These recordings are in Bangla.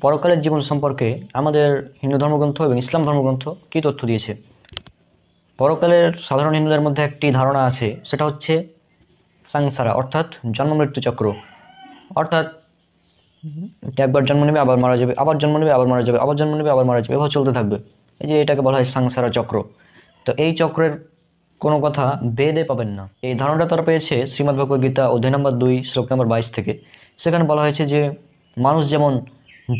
পরকালের জীবন সম্পর্কে আমাদের হিন্দু ধর্মগ্রন্থ এবং ইসলাম ধর্মগ্রন্থ কী তথ্য দিয়েছে? পরকালের সাধারণ হিন্দুদের মধ্যে একটি ধারণা আছে, সেটা হচ্ছে সংসারা, অর্থাৎ জন্ম মৃত্যু চক্র। অর্থাৎ একবার জন্ম নেবে আবার মারা যাবে, আবার জন্ম নেবে আবার মারা যাবে, আবার জন্ম নেবে আবার মারা যাবে, এভাবে চলতে থাকবে। এই যে এটাকে বলা হয় সংসারা চক্র। তো এই চক্রের কোনো কথা বেদে পাবেন না। এই ধারণাটা তারা পেয়েছে শ্রীমদ্ ভগবদ গীতা অধ্যায় নম্বর 2 শ্লোক নম্বর 22 থেকে। সেখানে বলা হয়েছে যে মানুষ যেমন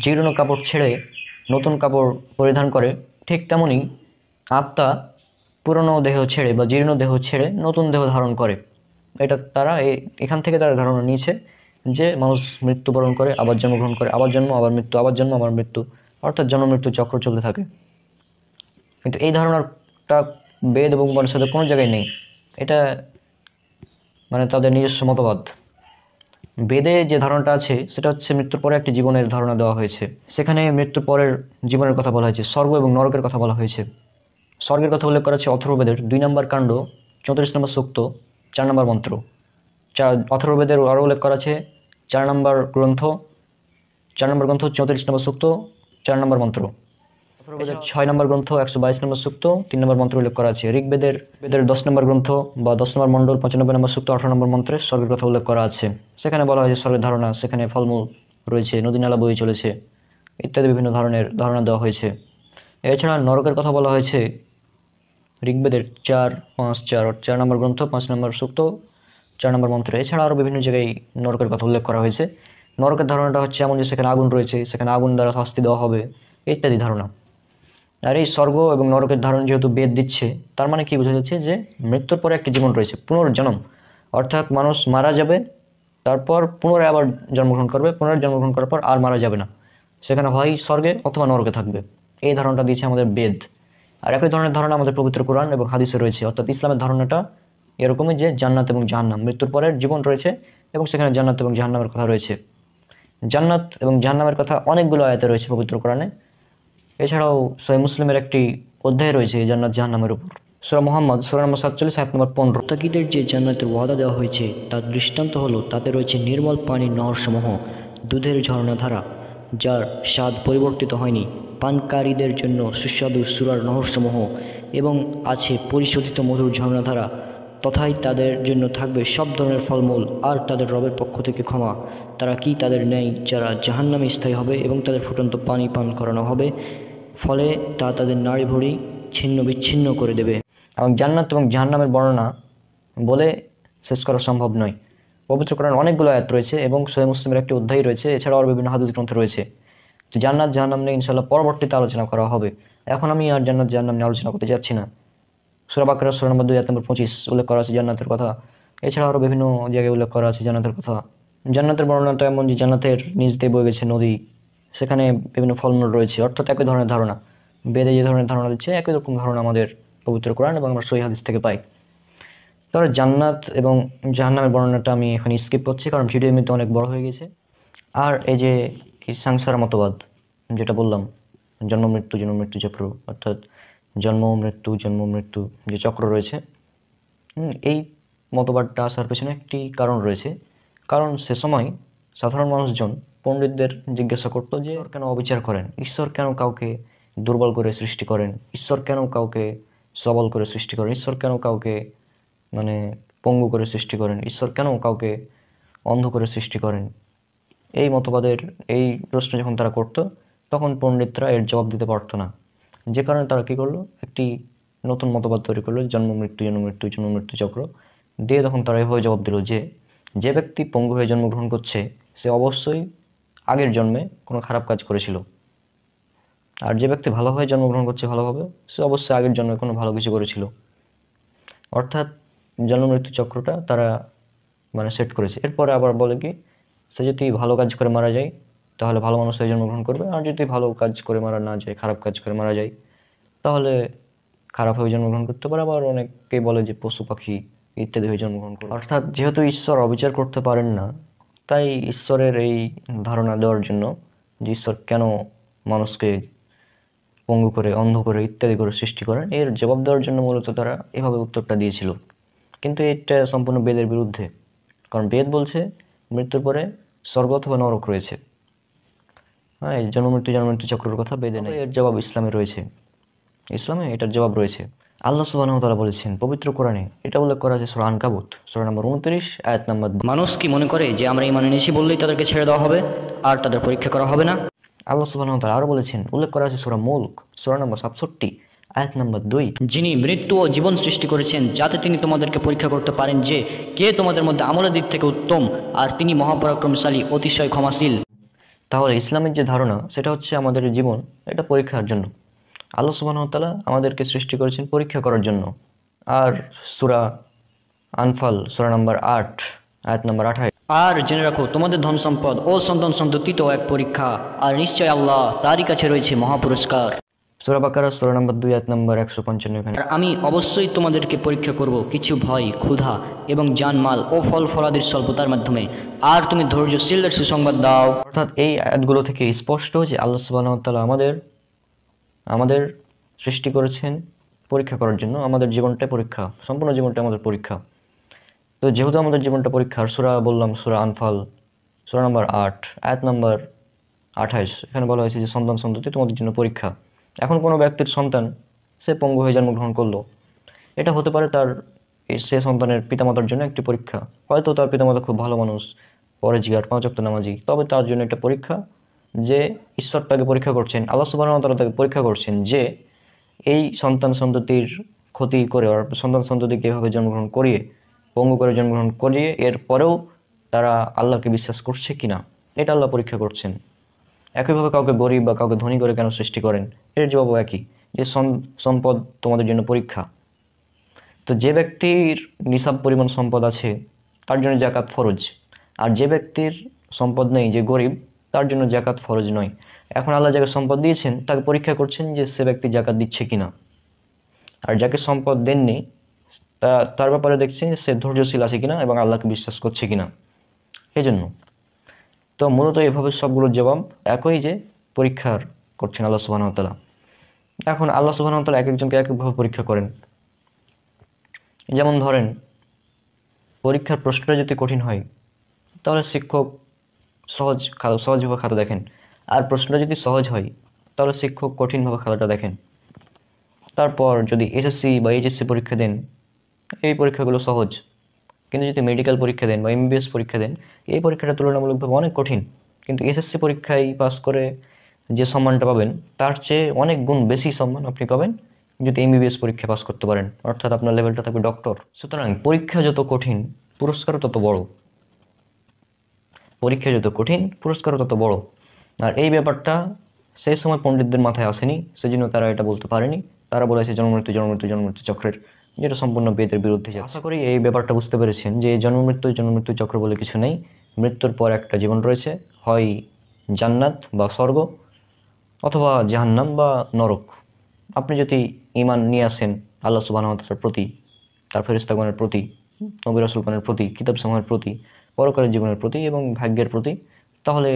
জীর্ণ কাপড় ছেড়ে নতুন কাপড় পরিধান করে, ঠিক তেমনই আত্মা পুরনো দেহ ছেড়ে বা জীর্ণ দেহ ছেড়ে নতুন দেহ ধারণ করে। এটা তারা এখান থেকে তারা ধারণা নিয়েছে যে মানুষ মৃত্যুবরণ করে, আবার জন্মগ্রহণ করে, আবার জন্ম আবার মৃত্যু, আবার জন্ম আবার মৃত্যু, অর্থাৎ জন্ম মৃত্যু চক্র চলতে থাকে। কিন্তু এই ধারণাটা বেদ এবং উপনিষদের কোনো জায়গায় নেই। এটা মানে তাদের নিজস্ব মতবাদ। বেদে যে ধারণাটা আছে সেটা হচ্ছে মৃত্যুর পরে একটি জীবনের ধারণা দেওয়া হয়েছে। সেখানে মৃত্যুর পরের জীবনের কথা বলা হয়েছে, স্বর্গ এবং নরকের কথা বলা হয়েছে। স্বর্গের কথা উল্লেখ করা আছে অথর্ববেদের 2 নম্বর কাণ্ড 34 নম্বর সূক্ত 4 নম্বর মন্ত্র। অথর্ববেদের আরও উল্লেখ করা আছে 4 নম্বর গ্রন্থ 34 নম্বর সূক্ত 4 নম্বর মন্ত্র। অথর্ববেদের 6 নম্বর গ্রন্থ 122 নম্বর সূক্ত 3 নম্বর মন্ত্র উল্লেখ করা আছে। ঋগ্বেদের 10 নম্বর গ্রন্থ বা 10 নম্বর মণ্ডল 95 নম্বর সূক্ত 18 নম্বর মন্ত্রে স্বর্গের কথা উল্লেখ করা আছে। সেখানে বলা হয়েছে স্বর্গের ধারণা, সেখানে ফলমূল রয়েছে, নদী নালা বয়ে চলেছে, ইত্যাদি বিভিন্ন ধরনের ধারণা দেওয়া হয়েছে। এছাড়া নরকের কথা বলা হয়েছে ঋগ্বেদের 4 নম্বর গ্রন্থ 5 নম্বর সূক্ত 4 নম্বর মন্ত্রে। এছাড়া আরও বিভিন্ন জায়গায় নরকের কথা উল্লেখ করা হয়েছে। নরকের ধারণাটা হচ্ছে এমন যে সেখানে আগুন রয়েছে, সেখানে আগুন দ্বারা শাস্তি দেওয়া হবে, ইত্যাদি ধারণা। আর এই স্বর্গ এবং নরকের ধারণা যেহেতু বেদ দিচ্ছে, তার মানে কি বোঝা যাচ্ছে যে মৃত্যুর পরে একটি জীবন রয়েছে, পুনর্জন্ম। অর্থাৎ মানুষ মারা যাবে, তারপর পুনরায় আবার জন্মগ্রহণ করবে, পুনরায় জন্মগ্রহণ করার পর আর মারা যাবে না, সেখানে হয় স্বর্গে অথবা নরকে থাকবে। এই ধারণাটা দিয়েছে আমাদের বেদ। আর একই ধরনের ধারণা আমাদের পবিত্র কোরআন এবং হাদিসে রয়েছে। অর্থাৎ ইসলামের ধারণাটা এরকমই যে জান্নাত এবং জাহান্নাম, মৃত্যুর পরের জীবন রয়েছে এবং সেখানে জান্নাত এবং জাহান্নামের কথা রয়েছে। জান্নাত এবং জাহান্নামের কথা অনেকগুলো আয়াতে রয়েছে পবিত্র কোরআনে। এছাড়াও সহিহ মুসলিমের একটি অধ্যায় রয়েছে জান্নাত জাহান্নামের উপর। সূরা মুহাম্মদ সূরা নম্বর 47 আয়াত নম্বর 15। মুত্তাকিদের যে জান্নাতের ওয়াদা দেওয়া হয়েছে তার দৃষ্টান্ত হলো তাতে রয়েছে নির্মল পানির নহরসমূহ, দুধের ঝর্ণাধারা যার স্বাদ পরিবর্তিত হয়নি, পানকারীদের জন্য সুস্বাদু সুরার নহরসমূহ, এবং আছে পরিশোধিত মধুর ঝর্ণাধারা। তথাই তাদের জন্য থাকবে সব ধরনের ফলমূল, আর তাদের রবের পক্ষ থেকে ক্ষমা। তারা কি তাদের ন্যায় যারা জাহান্নামে স্থায়ী হবে এবং তাদের ফুটন্ত পানি পান করানো হবে, ফলে তা তাদের নাড়ি ভুঁড়ি ছিন্ন বিচ্ছিন্ন করে দেবে। এবং জান্নাত এবং জাহান্নামের বর্ণনা বলে শেষ করা সম্ভব নয়। পবিত্র কোরআন অনেকগুলো আয়াত রয়েছে এবং সহিহ মুসলিমের একটি অধ্যায় রয়েছে। এছাড়াও আরও বিভিন্ন হাদিস গ্রন্থ রয়েছে। তো জান্নাত জাহান্নাম নিয়ে ইনশাআল্লাহ পরবর্তীতে আলোচনা করা হবে। এখন আমি আর জান্নাত জাহান্নাম নিয়ে আলোচনা করতে যাচ্ছি না। সূরা বাকারা সূরা নম্বর 2 আয়াত নম্বর 25 উল্লেখ করা আছে জান্নাতের কথা। এছাড়া আরও বিভিন্ন জায়গায় উল্লেখ করা আছে জান্নাতের কথা। জান্নাতের বর্ণনাটা এমন যে জান্নাতের নিচ দিয়ে বয়ে গেছে নদী, সেখানে বিভিন্ন ফলমূল রয়েছে। অর্থাৎ একই ধরনের ধারণা, বেদে যে ধরনের ধারণা দিচ্ছে একই রকম ধারণা আমাদের পবিত্র কোরআন এবং আমরা সহিহ হাদিস থেকে পাই। তবে জান্নাত এবং জাহান্নামের বর্ণনাটা আমি এখন স্কিপ করছি, কারণ ভিডিও এমনিতে অনেক বড় হয়ে গেছে। আর এই যে এই সংসার মতবাদ যেটা বললাম, জন্ম মৃত্যু চক্র, অর্থাৎ জন্ম মৃত্যু যে চক্র রয়েছে, এই মতবাদটা আসার পেছনে একটি কারণ রয়েছে। কারণ সে সময় সাধারণ মানুষজন পণ্ডিতদের জিজ্ঞাসা করতো যে ঈশ্বর কেন অবিচার করেন, ঈশ্বর কেন কাউকে দুর্বল করে সৃষ্টি করেন, ঈশ্বর কেন কাউকে সবল করে সৃষ্টি করেন, ঈশ্বর কেন কাউকে মানে পঙ্গু করে সৃষ্টি করেন, ঈশ্বর কেন কাউকে অন্ধ করে সৃষ্টি করেন। এই মতবাদের এই প্রশ্ন যখন তারা করতো, তখন পণ্ডিতরা এর জবাব দিতে পারতো না। যে কারণে তারা কী করলো, একটি নতুন মতবাদ তৈরি করলো, জন্ম মৃত্যু চক্র দিয়ে। তখন তারা এভাবে জবাব দিল যে যে ব্যক্তি পঙ্গু হয়ে জন্মগ্রহণ করছে সে অবশ্যই আগের জন্মে কোনো খারাপ কাজ করেছিল, আর যে ব্যক্তি ভালো হয়ে জন্মগ্রহণ করছে ভালোভাবে, সে অবশ্যই আগের জন্মে কোনো ভালো কিছু করেছিল। অর্থাৎ জন্ম মৃত্যু চক্রটা তারা মানে সেট করেছে। এরপরে আবার বলে কি, সে যদি ভালো কাজ করে মারা যায় তাহলে ভালো মানুষ হয়ে জন্মগ্রহণ করবে, আর যদি ভালো কাজ করে মারা না যায়, খারাপ কাজ করে মারা যায়, তাহলে খারাপ হয়ে জন্মগ্রহণ করতে পারে। আবার অনেকেই বলে যে পশু পাখি ইত্যাদি হয়ে জন্মগ্রহণ করে। অর্থাৎ যেহেতু ঈশ্বর অবিচার করতে পারেন না, তাই ঈশ্বরের এই ধারণা দেওয়ার জন্য যে ঈশ্বর কেন মানুষকে পঙ্গু করে, অন্ধ করে, ইত্যাদি করে সৃষ্টি করেন, এর জবাব দেওয়ার জন্য মূলত তারা এভাবে উত্তরটা দিয়েছিল। কিন্তু এটা সম্পূর্ণ বেদের বিরুদ্ধে, কারণ বেদ বলছে মৃত্যুর পরে স্বর্গ অথবা নরক রয়েছে। হ্যাঁ, এই জন্ম মৃত্যু চক্রের কথা বেদে নেই, এর জবাব ইসলামে রয়েছে। ইসলামে এটার জবাব রয়েছে। আল্লাহ সুবহানাহু ওয়া তাআলা বলেছেন পবিত্র কোরআনে, এটা উল্লেখ করা আছে সূরা আনকাবুত সূরা নম্বর 29 আয়াত নম্বর 2। মানুষ কি মনে করে যে আমরা ঈমান এনেছি বললেই তাদেরকে ছেড়ে দেওয়া হবে আর তাদের পরীক্ষা করা হবে না? আল্লাহ সুবহানাহু ওয়া তাআলা আরো বলেছেন, উল্লেখ করা আছে সূরা মুলক সূরা নম্বর 67 আয়াত নম্বর 2, যিনি মৃত্যু ও জীবন সৃষ্টি করেছেন যাতে তিনি তোমাদেরকে পরীক্ষা করতে পারেন যে কে তোমাদের মধ্যে আমলের দিক থেকে উত্তম, আর তিনি মহাপরাক্রমশালী অতিশয় ক্ষমাশীল। তাহলে ইসলামের যে ধারণা সেটা হচ্ছে আমাদের জীবন এটা পরীক্ষার জন্য। আল্লাহ সুবহানাহু ওয়া তাআলা আমাদেরকে সৃষ্টি করেছেন পরীক্ষা করার জন্য। আর সূরা আনফাল সূরা নম্বর 8 আয়াত নম্বর 28, আর জেনে রাখো তোমাদের ধন সম্পদ ও সন্তান সন্ততি তো এক পরীক্ষা, আর নিশ্চয় আল্লাহ তারই কাছে রয়েছে মহাপুরস্কার। সূরা বাকারা সূরা নম্বর 2 আয়াত নম্বর 155 এখানে। আর আমি অবশ্যই তোমাদেরকে পরীক্ষা করব কিছু ভয়, ক্ষুধা এবং জানমাল ও ফল ফলাদির স্বল্পতার মাধ্যমে, আর তুমি ধৈর্যশীলদের সুসংবাদ দাও। অর্থাৎ এই আয়াতগুলো থেকে স্পষ্ট যে আল্লাহ সুবহানাহু ওয়া তাআলা আমাদের সৃষ্টি করেছেন পরীক্ষা করার জন্য। আমাদের জীবনটাই পরীক্ষা, সম্পূর্ণ জীবনটা আমাদের পরীক্ষা। তো যেহেতু আমাদের জীবনটা পরীক্ষার, সূরা বললাম সূরা আনফাল সূরা নম্বর 8 আয়াত নম্বর 28, এখানে বলা হয়েছে যে সন্তান সন্ততি তোমাদের জন্য পরীক্ষা। এখন কোনো ব্যক্তির সন্তান সে পঙ্গু হয়ে জন্মগ্রহণ করলো, এটা হতে পারে সে সন্তানের পিতামাতার জন্য একটি পরীক্ষা। হয়তো তার পিতামাতা খুব ভালো মানুষ, পরহেজগার, 5 ওয়াক্ত নামাজি, তবে তার জন্য একটা পরীক্ষা যে ঈশ্বর তাকে পরীক্ষা করছেন, আল্লাহ সুবহানাহু ওয়া তাআলা তাকে পরীক্ষা করছেন যে এই সন্তান সন্ততির ক্ষতি করে, আর সন্তান সন্ততিকে এভাবে জন্মগ্রহণ করিয়ে, পঙ্গু করে জন্মগ্রহণ করিয়ে এরপরেও তারা আল্লাহকে বিশ্বাস করছে কিনা, এটা আল্লাহ পরীক্ষা করছেন। একইভাবে কাউকে গরিব বা কাউকে ধনী করে কেন সৃষ্টি করেন, এর জবাবও একই, যে সম্পদ তোমাদের জন্য পরীক্ষা। তো যে ব্যক্তির নিসাব পরিমাণ সম্পদ আছে তার জন্য জাকাত ফরজ, আর যে ব্যক্তির সম্পদ নেই, যে গরিব, তার জন্য জাকাত ফরজ নয়। এখন আল্লাহ যাকে সম্পদ দিয়েছেন তাকে পরীক্ষা করছেন যে সে ব্যক্তি জাকাত দিচ্ছে কিনা, আর যাকে সম্পদ দেননি তার ব্যাপারে দেখছেন সে ধৈর্যশীল আছে কিনা এবং আল্লাহকে বিশ্বাস করছে কিনা। এই জন্য তো মূলত এভাবে সবগুলোর জবাব একই, যে পরীক্ষার করছেন আল্লাহ সুবহানাহু ওয়া তাআলা। এখন আল্লাহ সুবহানাহু ওয়া তাআলা এক একজনকে এক একভাবে পরীক্ষা করেন। যেমন ধরেন, পরীক্ষার প্রশ্নটা যদি কঠিন হয় তাহলে শিক্ষক সহজভাবে খাতা দেখেন, আর প্রশ্নটা যদি সহজ হয় তাহলে শিক্ষক কঠিনভাবে খাতাটা দেখেন। তারপর যদি এসএসসি বা এইচএসসি পরীক্ষা দেন, এই পরীক্ষাগুলো সহজ, কিন্তু যদি মেডিকেল পরীক্ষা দেন বা এমবিবিএস পরীক্ষা দেন, এই পরীক্ষাটা তুলনামূলকভাবে অনেক কঠিন। কিন্তু এসএসসি পরীক্ষায় পাস করে যে সম্মানটা পাবেন তার চেয়ে অনেক গুণ বেশি সম্মান আপনি পাবেন যদি এমবিবিএস পরীক্ষা পাস করতে পারেন, অর্থাৎ আপনার লেভেলটা থাকবে ডক্টর। সুতরাং পরীক্ষা যত কঠিন পুরস্কারও তত বড়, পরীক্ষা যত কঠিন পুরস্কারও তত বড়। আর এই ব্যাপারটা সেই সময় পণ্ডিতদের মাথায় আসেনি, সেজন্য তারা এটা বলতে পারেনি। তারা বলেছে জন্মমৃত্যু চক্রের, যেটা সম্পূর্ণ বেদের বিরুদ্ধে যায়। আশা করি এই ব্যাপারটা বুঝতে পেরেছেন যে জন্মমৃত্যু চক্র বলে কিছু নেই। মৃত্যুর পর একটা জীবন রয়েছে, হয় জান্নাত বা স্বর্গ, অথবা জাহান্নাম বা নরক। আপনি যদি ঈমান নিয়ে আসেন আল্লাহ সুবহানাহু ওয়া তাআলার প্রতি, তার ফেরেশতাগণের প্রতি, নবী রাসূলগণের প্রতি, কিতাবসমূহের প্রতি, পরকালের জীবনের প্রতি এবং ভাগ্যের প্রতি, তাহলে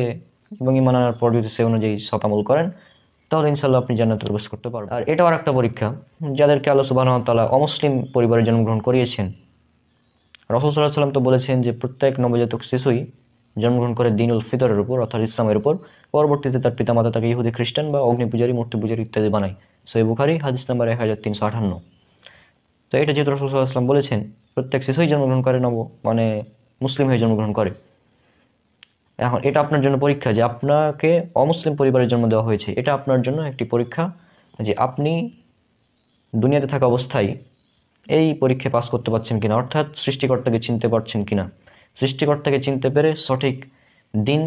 এবং ঈমান আনার পর যদি সে অনুযায়ী সৎ আমল করেন, তাহলে ইনশাআল্লাহ আপনি জান্নাতে প্রবেশ করতে পারবেন। আর এটাও আরেকটা পরীক্ষা, যাদেরকে আল্লাহ সুবহানাহু ওয়া তাআলা অমুসলিম পরিবারে জন্মগ্রহণ করিয়েছেন। রাসূল সাল্লাল্লাহু আলাইহি ওয়াসাল্লাম তো বলেছেন যে প্রত্যেক নবজাতক শিশুই জন্মগ্রহণ করে দ্বীনুল ফিতরের উপর, অর্থাৎ ইসলামের উপর। পরবর্তীতে তার পিতামাতা তাকে ইহুদি, খ্রিস্টান বা অগ্নিপূজারী, মূর্তি পূজারী ইত্যাদি বানায়। সহিহ বুখারী হাদিস নাম্বার 1358। তো এটা যেহেতু রাসূল সাল্লাল্লাহু আলাইহি ওয়াসাল্লাম বলেছেন প্রত্যেক শিশুই জন্মগ্রহণ করে মুসলিম হয়ে জন্মগ্রহণ করে। এখন এটা আপনার জন্য পরীক্ষা যে আপনাকে অমুসলিম পরিবারের জন্ম দেওয়া হয়েছে, এটা আপনার জন্য একটি পরীক্ষা যে আপনি দুনিয়াতে থাকা অবস্থায় এই পরীক্ষায় পাস করতে পারছেন কিনা, অর্থাৎ সৃষ্টিকর্তাকে চিনতে পারছেন কিনা, সৃষ্টিকর্তাকে চিনতে পেরে সঠিক দিন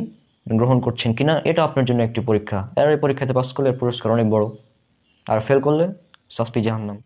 গ্রহণ করছেন কিনা, এটা আপনার জন্য একটি পরীক্ষা। আর এই পরীক্ষাতে পাস করলে পুরস্কার অনেক বড়, আর ফেল করলে শাস্তি জাহান্নাম।